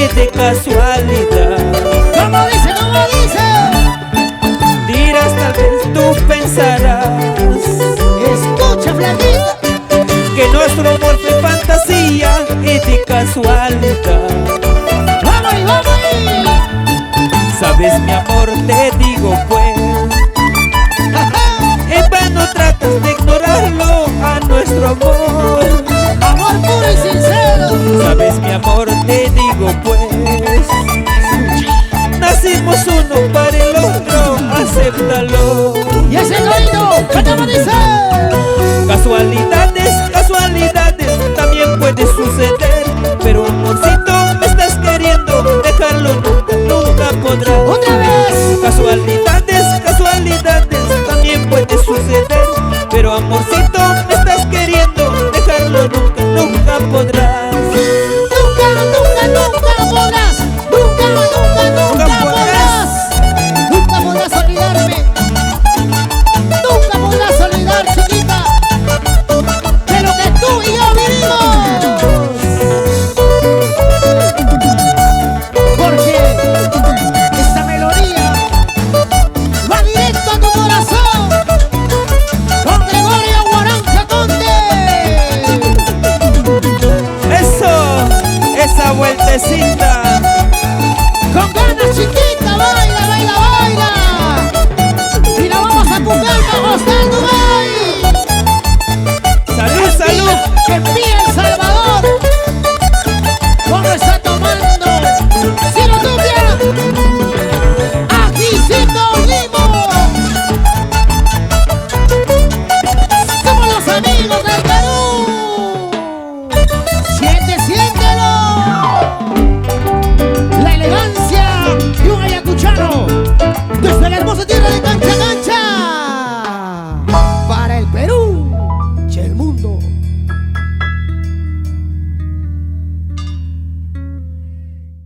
y de casualidad. ¿Cómo dice? ¿Cómo dice? Dirás, tal vez tú pensarás Escucha, flaquita. que nuestro amor fue fantasía y de casualidad. ¡Vamos ahí, vamos ahí! Sabes, mi amor, te digo pues, en vano tratas de ignorarlo a nuestro amor. Amor puro y sincero. Sabes, mi amor, te digo pues, nacimos uno para el otro, acéptalo. Y ese torito, ¿cómo dice? Casualidades, casualidades, también puede suceder. Pero amorcito, me estás queriendo, dejarlo nunca, nunca podrás. ¡Otra vez! Casualidades, casualidades, también puede suceder. Pero amorcito, me estás queriendo, dejarlo nunca, nunca podrás. Nunca, nunca, nunca podrás. Nunca, nunca, nunca podrás. Nunca podrás olvidarme. Nunca podrás olvidar, chiquita, de lo que tú y yo vivimos. Porque esta melodía va directo a tu corazón. Con Gregorio Guaranja Conde. Eso, esa vueltecita.